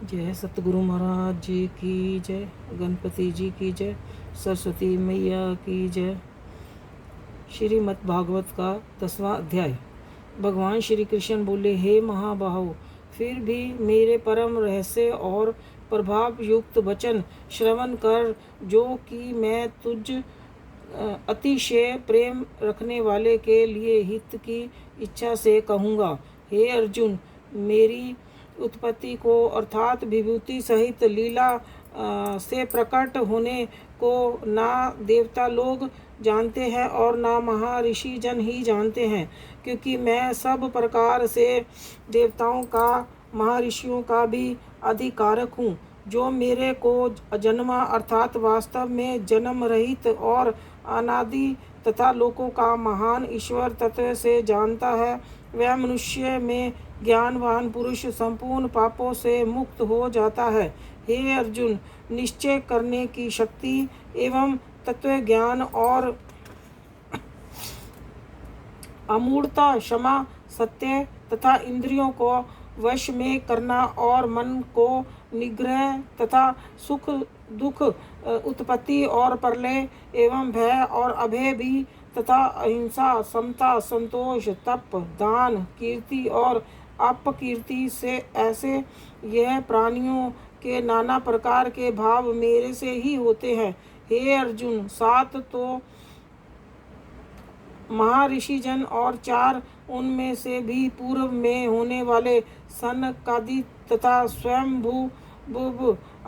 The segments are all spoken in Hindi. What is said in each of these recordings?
जय सतगुरु महाराज जी की जय, गणपति जी की जय, सरस्वती मैया की जय। श्रीमद् भागवत का 10वां अध्याय। भगवान श्री कृष्ण बोले, हे महाबाहो, फिर भी मेरे परम रहस्य और प्रभाव युक्त वचन श्रवण कर, जो कि मैं तुझ अतिशय प्रेम रखने वाले के लिए हित की इच्छा से कहूँगा। हे अर्जुन, मेरी उत्पत्ति को अर्थात विभूति सहित लीला से प्रकट होने को ना देवता लोग जानते हैं और ना महर्षि जन ही जानते हैं, क्योंकि मैं सब प्रकार से देवताओं का महर्षियों का भी अधिकारक हूँ। जो मेरे को अजन्मा अर्थात वास्तव में जन्म रहित और अनादि तथा लोकों का महान ईश्वर तत्व से जानता है, वह मनुष्य में ज्ञानवान पुरुष संपूर्ण पापों से मुक्त हो जाता है। हे अर्जुन, निश्चय करने की शक्ति एवं तत्व ज्ञान और अमूढ़ता, क्षमा, सत्य तथा इंद्रियों को वश में करना और मन को निग्रह तथा सुख दुख, उत्पत्ति और प्रलय एवं भय और अभय भी तथा अहिंसा, समता, संतोष, तप, दान, कीर्ति और अपकीर्ति से ऐसे यह प्राणियों के नाना प्रकार के भाव मेरे से ही होते हैं। हे अर्जुन, 7 तो महर्षि जन और 4 उनमें से भी पूर्व में होने वाले सनकादि तथा स्वयं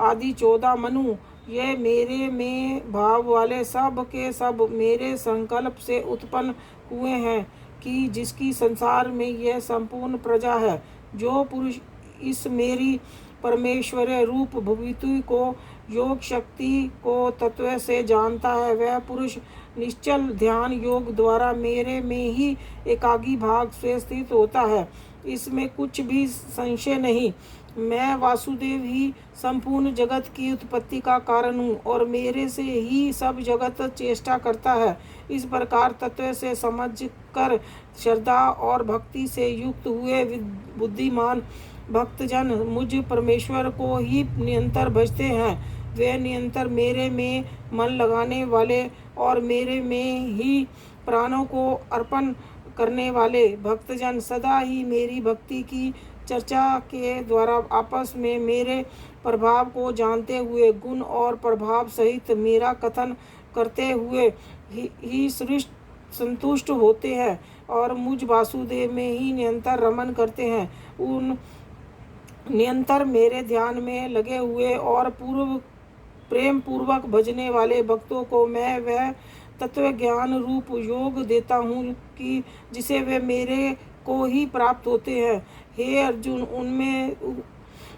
आदि 14 मनु, ये मेरे में भाव वाले सब के सब मेरे संकल्प से उत्पन्न हुए हैं, कि जिसकी संसार में यह संपूर्ण प्रजा है। जो पुरुष इस मेरी परमेश्वर रूप भूमिति को योग शक्ति को तत्व से जानता है, वह पुरुष निश्चल ध्यान योग द्वारा मेरे में ही एकागी भाग से स्थित होता है। इसमें कुछ भी संशय नहीं। मैं वासुदेव ही संपूर्ण जगत की उत्पत्ति का कारण हूँ और मेरे से ही सब जगत चेष्टा करता है। इस प्रकार तत्व से समझ कर श्रद्धा और भक्ति से युक्त हुए बुद्धिमान भक्तजन मुझ परमेश्वर को ही निरंतर भजते हैं। वे निरंतर मेरे में मन लगाने वाले और मेरे में ही प्राणों को अर्पण करने वाले भक्तजन सदा ही मेरी भक्ति की चर्चा के द्वारा आपस में मेरे प्रभाव को जानते हुए गुण और प्रभाव सहित मेरा कथन करते हुए ही संतुष्ट होते हैं और मुझ वासुदेव में ही निरंतर रमन करते हैं। उन निरंतर मेरे ध्यान में लगे हुए और प्रेम पूर्वक भजने वाले भक्तों को मैं वह तत्व ज्ञान रूप योग देता हूँ कि जिसे वे मेरे को ही प्राप्त होते हैं। हे अर्जुन,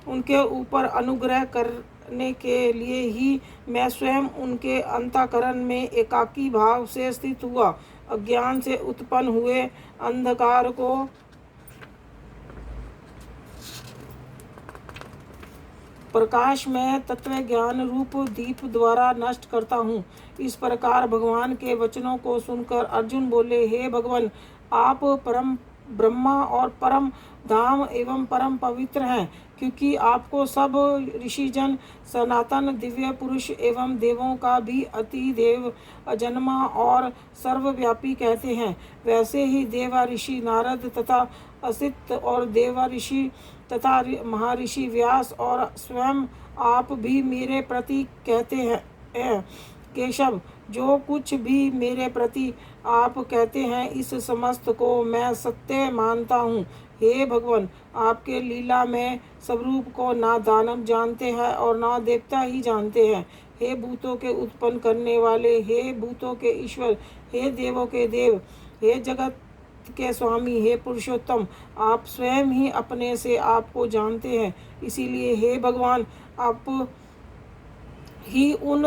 उनके ऊपर अनुग्रह करने के लिए ही मैं स्वयं उनके अंतःकरण में एकाकी भाव से स्थित हुआ। अज्ञान से उत्पन्न हुए अंधकार को प्रकाश में तत्व ज्ञान रूप दीप द्वारा नष्ट करता हूँ। इस प्रकार भगवान के वचनों को सुनकर अर्जुन बोले, हे भगवान, आप परम ब्रह्मा और परम धाम एवं परम पवित्र हैं, क्योंकि आपको सब ऋषिजन सनातन दिव्य पुरुष एवं देवों का भी अति देव अजन्मा और सर्वव्यापी कहते हैं। वैसे ही देवा ऋषि नारद तथा असित और देवा ऋषि तथा महर्षि व्यास और स्वयं आप भी मेरे प्रति कहते हैं। केशव, जो कुछ भी मेरे प्रति आप कहते हैं, इस समस्त को मैं सत्य मानता हूँ। हे भगवान, आपके लीला में स्वरूप को ना दानव जानते हैं और ना देवता ही जानते हैं। हे भूतों के उत्पन्न करने वाले, हे भूतों के ईश्वर, हे देवों के देव, हे जगत के स्वामी, हे पुरुषोत्तम, आप स्वयं ही अपने से आपको जानते हैं। इसीलिए हे भगवान, आप ही उन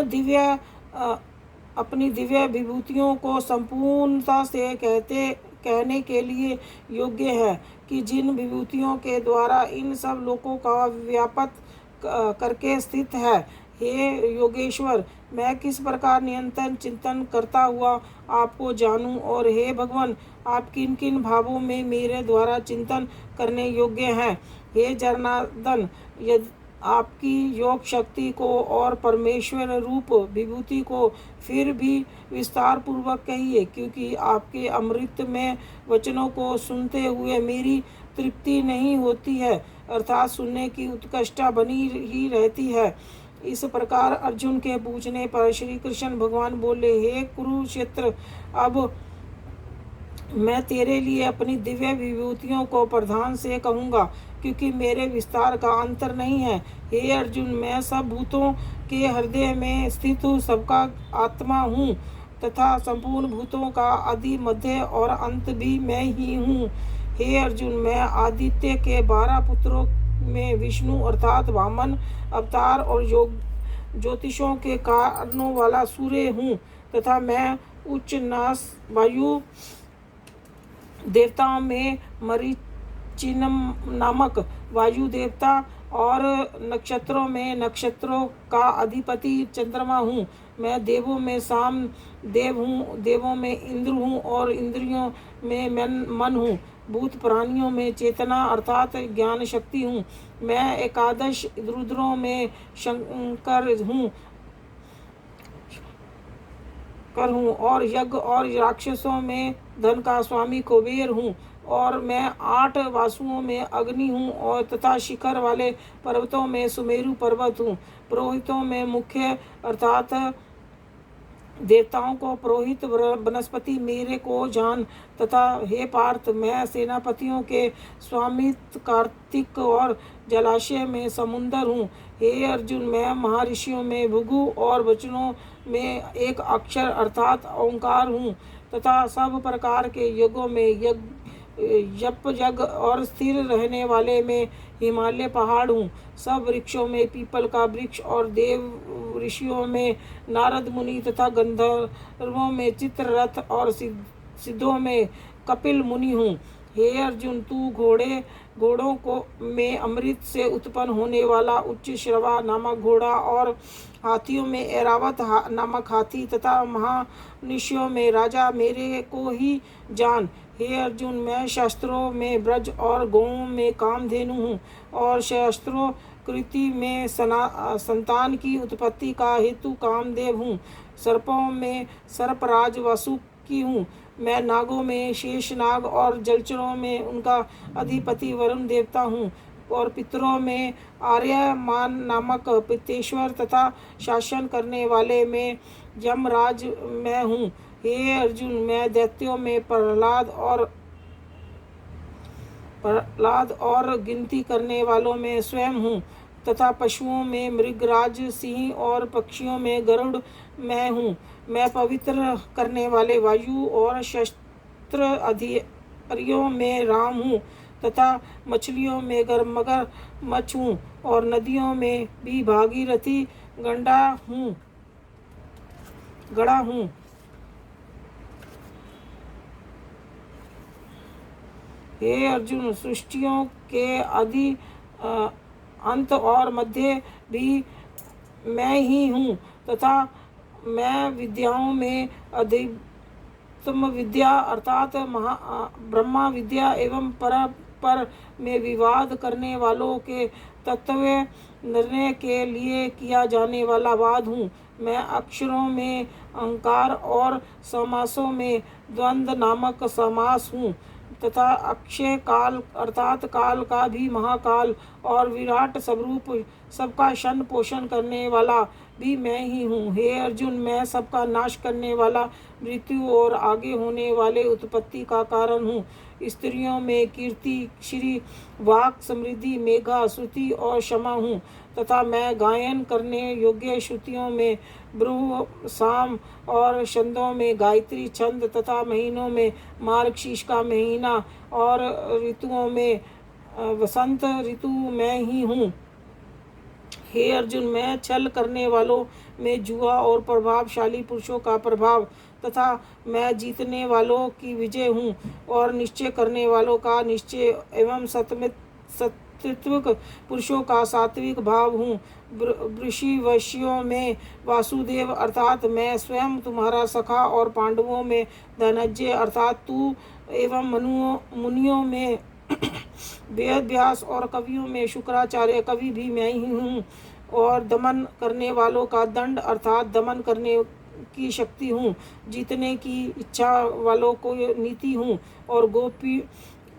अपनी दिव्य विभूतियों को संपूर्णता से कहने के लिए योग्य है, कि जिन विभूतियों के द्वारा इन सब लोकों का व्यापक करके स्थित है। हे योगेश्वर, मैं किस प्रकार निरंतर चिंतन करता हुआ आपको जानूं, और हे भगवान, आप किन किन भावों में मेरे द्वारा चिंतन करने योग्य हैं। हे जनार्दन, आपकी योग शक्ति को और परमेश्वर रूप विभूति को फिर भी विस्तार पूर्वक कहिए, क्योंकि आपके अमृत में वचनों को सुनते हुए मेरी तृप्ति नहीं होती है, अर्थात सुनने की उत्कंठा बनी ही रहती है। इस प्रकार अर्जुन के पूछने पर श्री कृष्ण भगवान बोले, हे कुरुक्षेत्र, अब मैं तेरे लिए अपनी दिव्य विभूतियों को प्रधान से कहूँगा, क्योंकि मेरे विस्तार का अंतर नहीं है। हे अर्जुन, मैं सब भूतों के हृदय में स्थित सबका आत्मा हूँ तथा संपूर्ण भूतों का आदि, मध्य और अंत भी मैं ही हूँ। हे अर्जुन, मैं आदित्य के 12 पुत्रों में विष्णु अर्थात वामन अवतार और ज्योतिषों के कारणों वाला सूर्य हूँ तथा मैं उच्च नास वायु देवताओं में मरीचिनम नामक वायु देवता और नक्षत्रों में नक्षत्रों का अधिपति चंद्रमा हूँ। मैं देवों में साम देव हूँ, देवों में इंद्र हूँ और इंद्रियों में मन हूँ। भूत प्राणियों में चेतना अर्थात ज्ञान शक्ति हूँ। मैं एकादश रुद्रों में शंकर हूँ और यज्ञ और राक्षसों में धन का स्वामी कुबेर हूँ। और मैं 8 वासुओं में अग्नि हूँ और तथा शिखर वाले पर्वतों में सुमेरु पर्वत हूँ। पुरोहितों में मुख्य अर्थात देवताओं को पुरोहित वनस्पति मेरे को जान तथा हे पार्थ, मैं सेनापतियों के स्वामित्व कार्तिक और जलाशय में समुंदर हूँ। हे अर्जुन, मैं महर्षियों में भृगु और वचनों में एक अक्षर अर्थात ओंकार हूँ तथा सब प्रकार के युगों में जप जग और स्थिर रहने वाले में हिमालय पहाड़ हूँ। सब वृक्षों में पीपल का वृक्ष और देव ऋषियों में नारद मुनि तथा गंधर्वों में चित्ररथ और सिद्धों में कपिल मुनि हूँ। हे अर्जुन, तू घोड़ों को में अमृत से उत्पन्न होने वाला उच्च श्रवा नामक घोड़ा और हाथियों में ऐरावत नामक हाथी तथा महानिशियों में राजा मेरे को ही जान। हे अर्जुन, मैं शास्त्रों में ब्रज और गौओं में कामधेनु हूँ और शास्त्रों कृति में संतान की उत्पत्ति का हेतु कामदेव हूँ। सर्पों में सर्पराज वासुकी हूँ। मैं नागों में शेषनाग और जलचरों में उनका अधिपति वरुण देवता हूँ और पितरों में आर्यमान नामक पितेश्वर तथा शासन करने वाले में यमराज मैं हूँ। हे अर्जुन, मैं दैत्यों में प्रहलाद और गिनती करने वालों में स्वयं हूँ तथा पशुओं में मृगराज सिंह और पक्षियों में गरुड़ मैं हूँ। मैं पवित्र करने वाले वायु और शस्त्र अधिकारियों में राम हूँ तथा मछलियों में मगरमच्छ हूँ और नदियों में भी भागीरथी गड़ा हूँ। हे अर्जुन, सृष्टियों के आदि अंत और मध्य भी मैं ही हूँ तथा मैं विद्याओं में अधिकतम विद्या अर्थात ब्रह्मा विद्या एवं पर में विवाद करने वालों के तत्व निर्णय के लिए किया जाने वाला वाद हूँ। मैं अक्षरों में अहंकार और समासों में द्वंद्व नामक समास हूँ तथा अक्षय काल अर्थात काल का भी महाकाल और विराट स्वरूप सबका शन पोषण करने वाला भी मैं ही हूँ। हे अर्जुन, मैं सबका नाश करने वाला मृत्यु और आगे होने वाले उत्पत्ति का कारण हूँ। स्त्रियों में कीर्ति, श्री, वाक, समृद्धि, मेघा, श्रुति और क्षमा हूँ तथा मैं गायन करने योग्य श्रुतियों में ब्रह्म, साम और छंदों में गायत्री छंद तथा महीनों में मार्गशीर्ष का महीना और ऋतुओं में वसंत ऋतु मैं ही हूँ। हे अर्जुन, मैं छल करने वालों में जुआ और प्रभावशाली पुरुषों का प्रभाव तथा मैं जीतने वालों की विजय हूँ और निश्चय करने वालों का निश्चय एवं सात्विक पुरुषों का सात्विक भाव हूँ। वृषिवशियों में वासुदेव अर्थात मैं स्वयं तुम्हारा सखा और पांडवों में धनंजय अर्थात तू एवं मुनियों में वेद व्यास और कवियों में शुक्राचार्य कवि भी मैं ही हूँ, और दमन करने वालों का दंड अर्थात दमन करने की शक्ति हूँ, जीतने की इच्छा वालों को नीति हूँ, और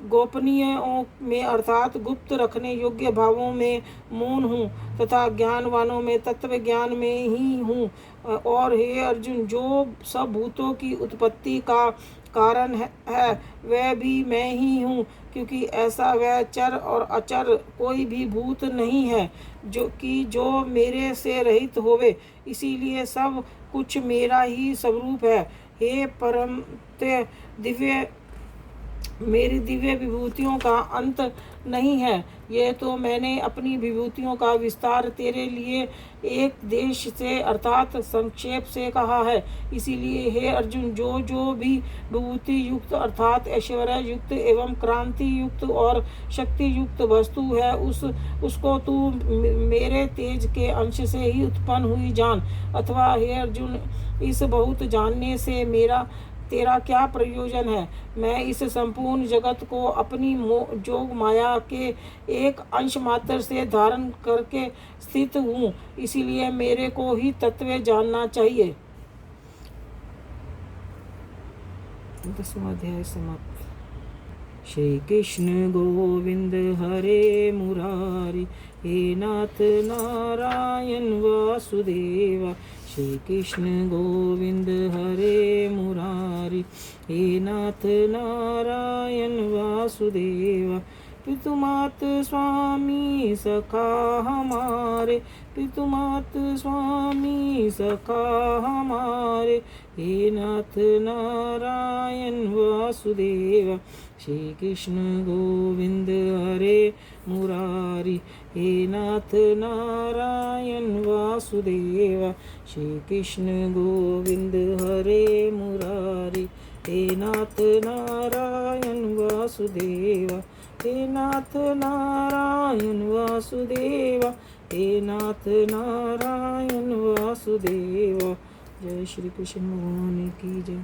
गोपनीयों में अर्थात गुप्त रखने योग्य भावों में मौन हूँ, तथा ज्ञानवानों में तत्व ज्ञान में ही हूँ। और हे अर्जुन, जो सब भूतों की उत्पत्ति का कारण है वह भी मैं ही हूँ, क्योंकि ऐसा वह चर और अचर कोई भी भूत नहीं है जो मेरे से रहित होवे, इसीलिए सब कुछ मेरा ही स्वरूप है। हे परम दिव्य, मेरी दिव्य विभूतियों का अंत नहीं है। यह तो मैंने अपनी विभूतियों का विस्तार तेरे लिए एक देश से अर्थात संक्षेप से कहा है। इसीलिए हे अर्जुन, जो भी विभूति युक्त अर्थात ऐश्वर्य युक्त एवं क्रांति युक्त और शक्ति युक्त वस्तु है, उसको तू मेरे तेज के अंश से ही उत्पन्न हुई जान। अथवा हे अर्जुन, इस बहुत जानने से तेरा क्या प्रयोजन है? मैं इस संपूर्ण जगत को अपनी जोग माया के एक अंश मात्र से धारण करके स्थित हूँ, इसीलिए मेरे को ही तत्व जानना चाहिए। 10वां अध्याय समाप्त। श्री कृष्ण गोविंद हरे मुरारी, हे नाथ नारायण वासुदेवा। श्री कृष्ण गोविंद हरे मुरारी, हे नाथ नारायण वासुदेवा। पितुमात स्वामी सखा हमारे, पितुमात स्वामी सखा हमारे, हे नाथ नारायण वासुदेवा। श्री कृष्ण गोविंद हरे मुरारी, हे नाथ नारायण वासुदेवा। श्री कृष्ण गोविंद हरे मुरारी, हे नाथ नारायण वासुदेवा। हे नाथ नारायण वासुदेवा, हे नाथ नारायण वासुदेवा। जय श्री कृष्ण भगवान की जय।